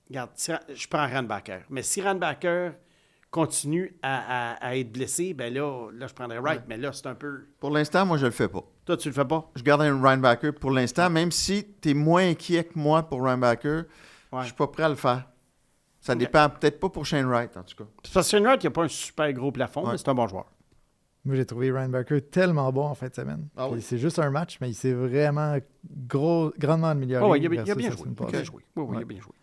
C: regarde, je prends Reinbacher. Mais si Reinbacher continue à être blessé, ben là je prendrais Wright. Mais là, c'est un peu...
A: Pour l'instant, moi, je le fais pas.
C: Toi, tu le fais pas?
A: Je garde un Reinbacher pour l'instant, même si tu es moins inquiet que moi pour Reinbacher, je suis pas prêt à le faire. Ça dépend peut-être pas pour Shane Wright, en tout cas.
C: Parce que Shane Wright, il n'y a pas un super gros plafond, mais c'est un bon joueur.
B: Moi, j'ai trouvé Reinbacher tellement bon en fin de semaine.
A: Ah oui.
B: C'est juste un match, mais il s'est vraiment grandement amélioré.
C: Oui, il a bien joué. Il a bien joué.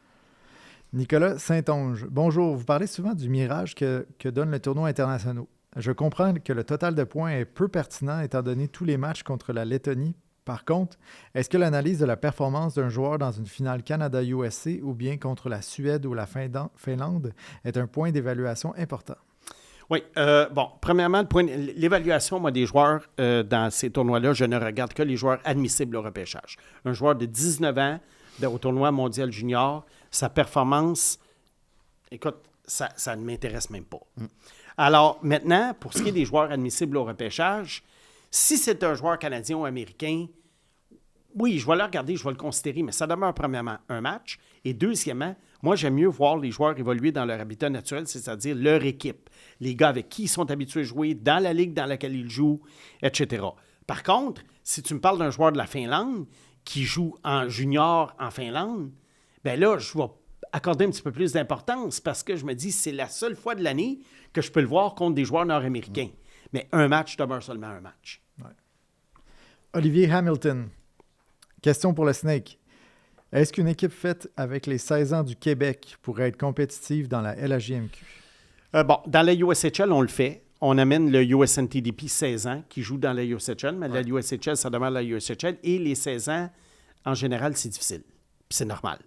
B: Nicolas Saint-Onge. Bonjour. Vous parlez souvent du mirage que donnent les tournois internationaux. Je comprends que le total de points est peu pertinent étant donné tous les matchs contre la Lettonie. Par contre, est-ce que l'analyse de la performance d'un joueur dans une finale Canada-USC ou bien contre la Suède ou la Finlande est un point d'évaluation important?
C: Oui. Premièrement, l'évaluation, moi, des joueurs dans ces tournois-là, je ne regarde que les joueurs admissibles au repêchage. Un joueur de 19 ans au tournoi mondial junior, sa performance, écoute, ça ne m'intéresse même pas. Alors, maintenant, pour ce qui est des joueurs admissibles au repêchage, si c'est un joueur canadien ou américain, oui, je vais le regarder, je vais le considérer, mais ça demeure premièrement un match. Et deuxièmement, moi, j'aime mieux voir les joueurs évoluer dans leur habitat naturel, c'est-à-dire leur équipe, les gars avec qui ils sont habitués à jouer, dans la ligue dans laquelle ils jouent, etc. Par contre, si tu me parles d'un joueur de la Finlande qui joue en junior en Finlande, bien là, je vais accorder un petit peu plus d'importance parce que je me dis c'est la seule fois de l'année que je peux le voir contre des joueurs nord-américains. Mais un match demeure seulement un match.
B: Ouais. Olivier Hamilton. Question pour le Snake. Est-ce qu'une équipe faite avec les 16 ans du Québec pourrait être compétitive dans la LHJMQ?
C: Dans la USHL, on le fait. On amène le USNTDP 16 ans qui joue dans la USHL, mais la USHL, ça demeure la USHL. Et les 16 ans, en général, c'est difficile. Puis c'est normal.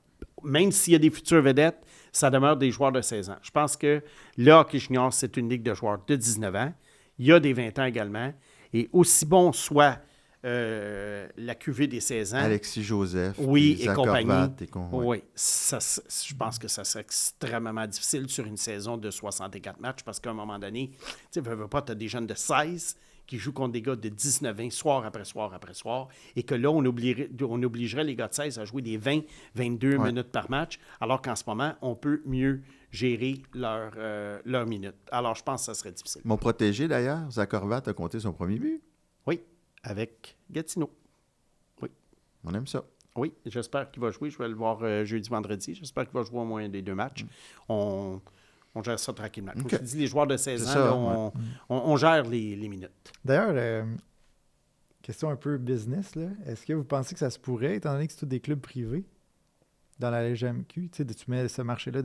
C: Même s'il y a des futures vedettes, ça demeure des joueurs de 16 ans. Je pense que le hockey junior, c'est une ligue de joueurs de 19 ans. Il y a des 20 ans également. Et aussi bon soit la QV des 16 ans.
A: Alexis Joseph.
C: Oui, et compagnie.
A: Oui,
C: je pense que ça serait extrêmement difficile sur une saison de 64 matchs parce qu'à un moment donné, tu veux pas, tu as des jeunes de 16 qui jouent contre des gars de 19 ans, soir après soir après soir, et que là, on obligerait les gars de 16 à jouer des 20-22 minutes par match, alors qu'en ce moment, on peut mieux gérer leurs minutes. Alors, je pense que ça serait difficile.
A: Mon protégé, d'ailleurs, Zach Horvat, a compté son premier but.
C: Oui, avec Gatineau. Oui.
A: On aime ça.
C: Oui, j'espère qu'il va jouer. Je vais le voir jeudi, vendredi. J'espère qu'il va jouer au moins des 2 matchs. On gère ça tranquillement. Comme je te dis, les joueurs de 16 ans, là, on gère les minutes.
B: D'ailleurs, question un peu business, là. Est-ce que vous pensez que ça se pourrait, étant donné que c'est tous des clubs privés dans la LGMQ, tu mets ce marché-là,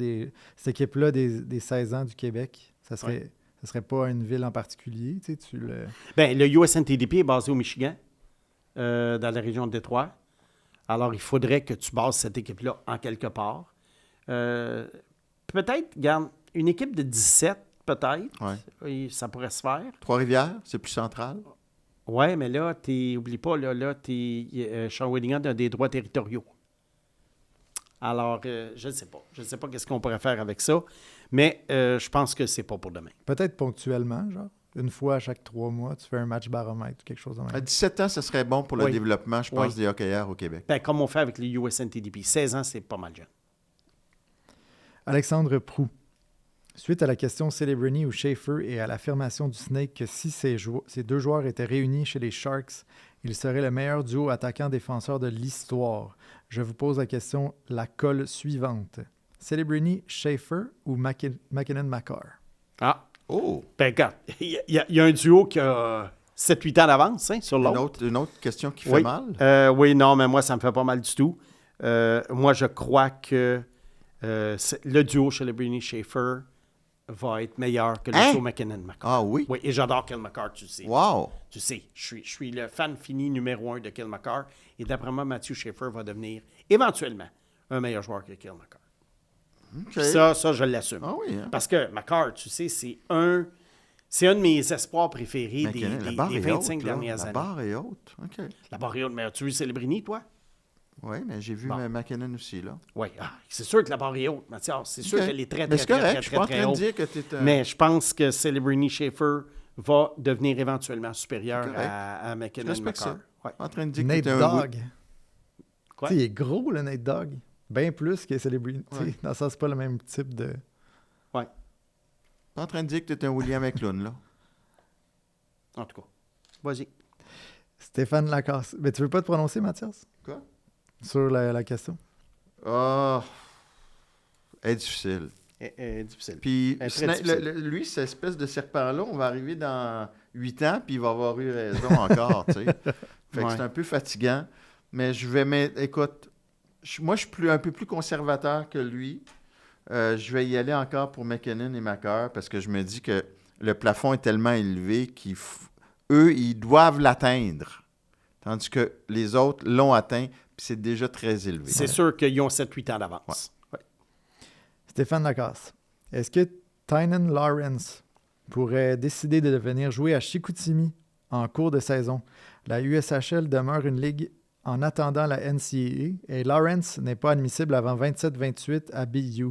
B: cette équipe-là des 16 ans du Québec, ça serait pas une ville en particulier,
C: Le USNTDP est basé au Michigan, dans la région de Détroit. Alors, il faudrait que tu bases cette équipe-là en quelque part. Peut-être, regarde, une équipe de 17, peut-être, ça pourrait se faire.
A: Trois-Rivières, c'est plus central.
C: Oui, mais là, oublie pas, Sean Whittingham a des droits territoriaux. Alors, je ne sais pas. Je ne sais pas qu'est-ce qu'on pourrait faire avec ça, mais je pense que c'est pas pour demain.
B: Peut-être ponctuellement, genre. Une fois à chaque 3 mois, tu fais un match baromètre ou quelque chose de même.
A: À 17 ans, ce serait bon pour le développement, je pense, des hockeyeurs au Québec.
C: Comme on fait avec les USNTDP. 16 ans, c'est pas mal jeune.
B: Alexandre Proux. Suite à la question Celebrini ou Schaefer et à l'affirmation du Snake que si ces 2 joueurs étaient réunis chez les Sharks, ils seraient le meilleur duo attaquant-défenseur de l'histoire. Je vous pose la question, la colle suivante. Celebrini, Schaefer ou McKinnon-McCarr?
A: Ah! Oh!
C: Regarde, il y a un duo qui a 7-8 ans d'avance sur l'autre.
A: Une autre question qui fait mal?
C: Oui, non, mais moi, ça me fait pas mal du tout. Moi, je crois que le duo Celebrini-Schaefer va être meilleur que le duo McKinnon-McCarr.
A: Ah oui?
C: Oui, et j'adore Cale Makar, tu sais.
A: Wow!
C: Tu sais, je suis le fan fini numéro 1 de Cale Makar. Et d'après moi, Matthew Schaefer va devenir éventuellement un meilleur joueur que Cale Makar.
A: Okay.
C: Ça, je l'assume.
A: Ah oui, hein?
C: Parce que Makar, tu sais, c'est un de mes espoirs préférés des 25 dernières années.
A: La barre est haute. OK.
C: La barre est haute. Mais as-tu vu Celebrini, toi?
A: Oui, mais j'ai vu McKinnon aussi, là.
C: Oui, c'est sûr que la barre est haute, Mathias. C'est sûr qu'elle est très, très, très, très,
A: je suis pas en train de dire que tu es...
C: Mais je pense que Celebrini-Schaefer va devenir éventuellement supérieur à McKinnon-McCarr.
A: Ouais. En train de dire
B: Nate
A: que
B: Dogg.
C: Quoi?
B: Il est gros, le Nate Dogg. Bien plus que Celebrini. Ouais. Dans ça, c'est pas le même type de...
C: Ouais.
A: Pas en train de dire que tu es un William McLean, là.
C: En tout cas. Vas-y.
B: Stéphane Lacasse. Mais tu veux pas te prononcer, Mathias?
A: Quoi?
B: Sur la question.
A: Ah... Elle est difficile.
C: Difficile.
A: Puis, lui, cette espèce de serpent-là, on va arriver dans 8 ans, puis il va avoir eu raison encore, tu sais. Fait que c'est un peu fatigant. Mais écoute, moi, je suis un peu plus conservateur que lui. Je vais y aller encore pour McKinnon et McCarr, parce que je me dis que le plafond est tellement élevé qu'eux, ils doivent l'atteindre. Tandis que les autres l'ont atteint, puis c'est déjà très élevé.
C: C'est sûr qu'ils ont 7-8 ans d'avance.
B: Ouais. Stéphane Lacasse, est-ce que Tynan Lawrence pourrait décider de venir jouer à Chicoutimi en cours de saison? La USHL demeure une ligue en attendant la NCAA et Lawrence n'est pas admissible avant 27-28 à BU.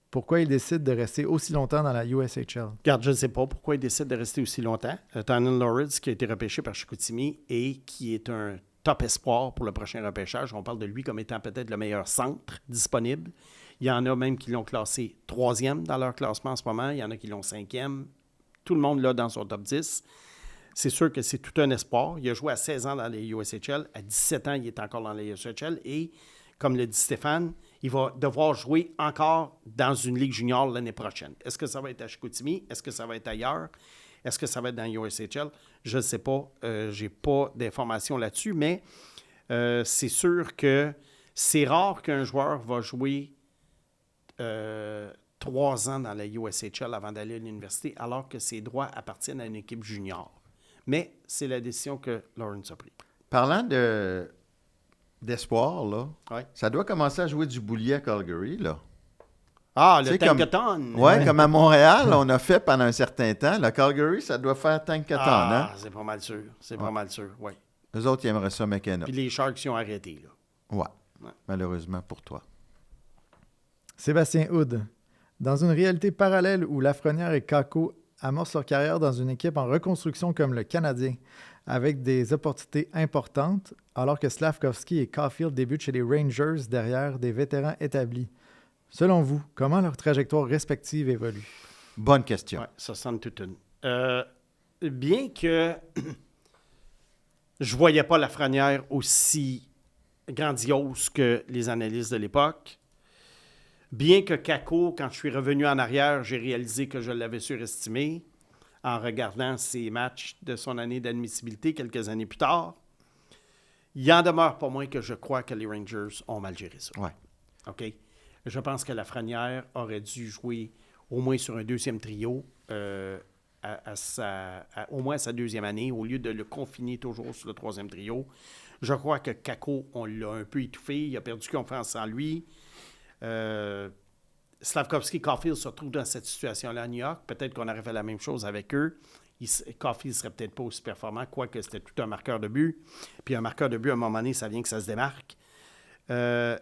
B: Pourquoi il décide de rester aussi longtemps dans la USHL?
C: Regarde, je ne sais pas pourquoi il décide de rester aussi longtemps. Tynan Lawrence, qui a été repêché par Chicoutimi et qui est un top espoir pour le prochain repêchage. On parle de lui comme étant peut-être le meilleur centre disponible. Il y en a même qui l'ont classé 3e dans leur classement en ce moment. Il y en a qui l'ont 5e. Tout le monde l'a dans son top 10. C'est sûr que c'est tout un espoir. Il a joué à 16 ans dans les USHL. À 17 ans, il est encore dans les USHL. Et, comme le dit Stéphane, il va devoir jouer encore dans une ligue junior l'année prochaine. Est-ce que ça va être à Chicoutimi? Est-ce que ça va être ailleurs? Est-ce que ça va être dans les USHL? Je ne sais pas. Je n'ai pas d'informations là-dessus, mais c'est sûr que c'est rare qu'un joueur va jouer 3 ans dans la USHL avant d'aller à l'université, alors que ses droits appartiennent à une équipe junior. Mais c'est la décision que Lawrence a prise.
A: Parlant d'espoir, là,
C: Ouais.
A: ça doit commencer à jouer du boulier à Calgary, là.
C: Ah,
A: Tu
C: le
A: sais, comme-
C: Tankathon!
A: Oui, comme à Montréal, on a fait pendant un certain temps. Le Calgary, ça doit faire Tankathon, hein?
C: C'est pas mal sûr. C'est pas mal sûr, oui.
A: Eux autres, ils aimeraient ça, McKenna.
C: Puis les Sharks y ont arrêté, là.
A: Ouais, malheureusement pour toi.
B: Sébastien Houd. Dans une réalité parallèle où Lafrenière et Kakko amorcent leur carrière dans une équipe en reconstruction comme le Canadien, avec des opportunités importantes, alors que Slavkovski et Caulfield débutent chez les Rangers derrière des vétérans établis. Selon vous, comment leur trajectoire respective évolue?
A: Bonne question.
C: Oui, ça sonne toute une. Bien que je ne voyais pas Lafrenière aussi grandiose que les analystes de l'époque, bien que Kakko, quand je suis revenu en arrière, j'ai réalisé que je l'avais surestimé en regardant ses matchs de son année d'admissibilité quelques années plus tard, il en demeure pas moins que je crois que les Rangers ont mal géré ça.
A: Ouais.
C: OK? Je pense que Lafrenière aurait dû jouer au moins sur un deuxième trio au moins à sa deuxième année, au lieu de le confiner toujours sur le troisième trio. Je crois que Kakko, on l'a un peu étouffé. Il a perdu confiance en lui. Slavkovski et Caulfield se retrouvent dans cette situation-là à New York. Peut-être qu'on aurait fait la même chose avec eux. Caulfield ne serait peut-être pas aussi performant, quoique c'était tout un marqueur de but. Puis un marqueur de but, à un moment donné, ça vient que ça se démarque.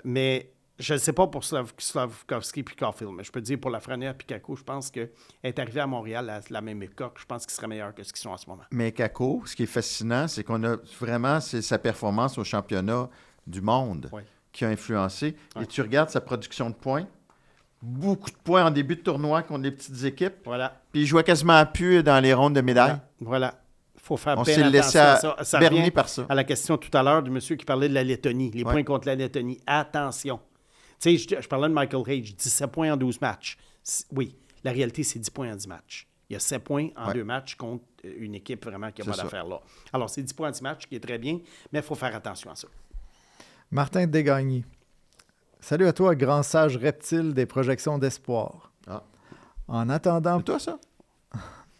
C: Mais je ne sais pas pour Slavkovski et Caulfield, mais je peux dire pour Lafrenière et Kakko, je pense qu'elle est arrivée à Montréal à la même époque. Je pense qu'ils seraient meilleurs que ce qu'ils sont en ce moment.
A: Mais Kakko, ce qui est fascinant, c'est qu'on a vraiment c'est sa performance au championnat du monde qui a influencé.
C: Ouais.
A: Et tu regardes sa production de points. Beaucoup de points en début de tournoi contre les petites équipes.
C: Voilà.
A: Puis il jouait quasiment à pu dans les rondes de médailles.
C: Voilà. Il faut faire
A: On
C: bien
A: s'est laissé
C: attention à ça. Ça
A: berner
C: revient
A: par ça.
C: à la question tout à l'heure du monsieur qui parlait de la Lettonie, les points contre la Lettonie. Attention. Tu sais, je parlais de Michael Hage, 17 points en 12 matchs. Oui, la réalité, c'est 10 points en 10 matchs. Il y a 7 points en 2 matchs contre une équipe vraiment qui n'a pas d'affaires là. Alors, c'est 10 points en 10 matchs, qui est très bien, mais il faut faire attention à ça.
B: Martin Desgagnés. Salut à toi, grand sage reptile des projections d'espoir.
A: Ah.
B: En attendant...
A: C'est toi, ça?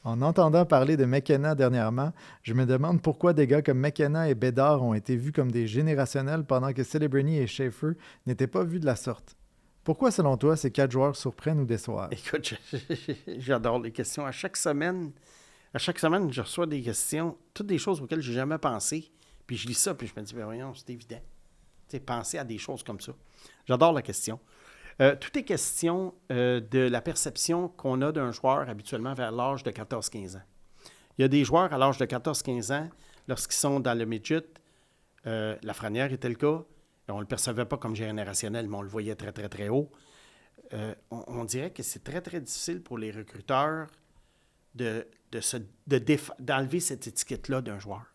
B: En entendant parler de McKenna dernièrement, je me demande pourquoi des gars comme McKenna et Bédard ont été vus comme des générationnels pendant que Celebrini et Schaefer n'étaient pas vus de la sorte. Pourquoi, selon toi, ces 4 joueurs surprennent ou déçoivent?
C: Écoute, j'adore les questions. À chaque semaine, je reçois des questions, toutes des choses auxquelles je n'ai jamais pensé. Puis je lis ça, puis je me dis, ben voyons, c'est évident. Tu sais, penser à des choses comme ça. J'adore la question. Tout est question de la perception qu'on a d'un joueur habituellement vers l'âge de 14-15 ans. Il y a des joueurs à l'âge de 14-15 ans, lorsqu'ils sont dans le midget, Lafrenière était le cas, on ne le percevait pas comme générationnel, mais on le voyait très, très, très haut. On dirait que c'est très, très difficile pour les recruteurs d'enlever cette étiquette-là d'un joueur.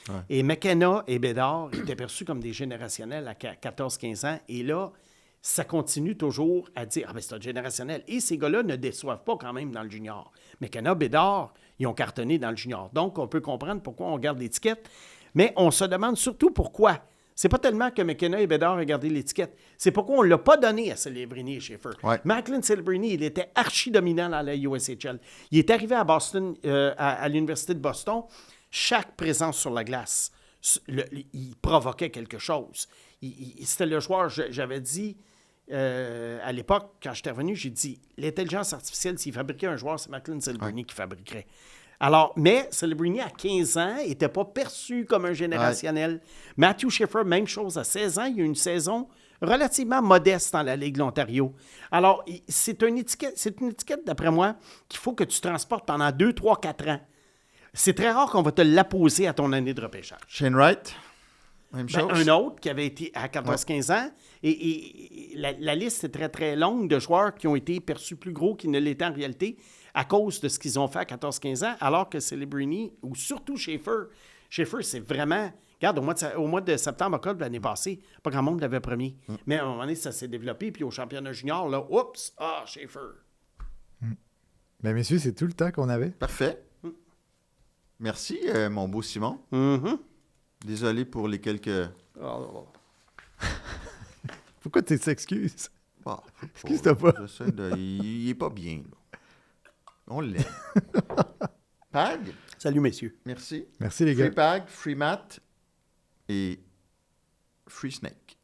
C: Ouais. Et McKenna et Bédard étaient perçus comme des générationnels à 14-15 ans, et là, ça continue toujours à dire « Ah, ben c'est un générationnel ». Et ces gars-là ne déçoivent pas quand même dans le junior. McKenna, Bédard, ils ont cartonné dans le junior. Donc, on peut comprendre pourquoi on garde l'étiquette, mais on se demande surtout pourquoi. C'est pas tellement que McKenna et Bédard aient gardé l'étiquette, c'est pourquoi on ne l'a pas donné à Celebrini et Schaefer. Ouais. Macklin Celebrini, il était archi-dominant dans la USHL. Il est arrivé à Boston, à l'Université de Boston. Chaque présence sur la glace, il provoquait quelque chose. C'était le joueur, j'avais dit... à l'époque, quand j'étais revenu, j'ai dit l'intelligence artificielle, s'il fabriquait un joueur, c'est Macklin Celebrini qui fabriquerait. Alors, mais Celebrini, à 15 ans, n'était pas perçu comme un générationnel. Matthew Schaefer, même chose, à 16 ans, il y a une saison relativement modeste dans la Ligue de l'Ontario. Alors, c'est une étiquette, d'après moi, qu'il faut que tu transportes pendant 2, 3, 4 ans. C'est très rare qu'on va te l'apposer à ton année de repêchage.
A: Shane Wright? Même chose.
C: Un autre qui avait été à 14-15 ans. Et la liste est très, très longue de joueurs qui ont été perçus plus gros qu'ils ne l'étaient en réalité à cause de ce qu'ils ont fait à 14-15 ans, alors que Celebrini, ou surtout Schaefer, c'est vraiment... Regarde, au mois de septembre-octobre l'année passée, pas grand monde l'avait premier. Mais à un moment donné, ça s'est développé. Puis au championnat junior, là, oups, Schaefer.
B: Bien, messieurs, c'est tout le temps qu'on avait.
A: Parfait. Merci, mon beau Simon. Désolé pour les quelques...
B: Pourquoi tu t'excuses?
A: Bon,
B: Excuse-toi pas.
A: Il est pas bien, là. On l'aime. Pag,
C: Salut, messieurs.
A: merci.
B: Merci, les gars.
A: Free Pag, Free Matt et Free Snake.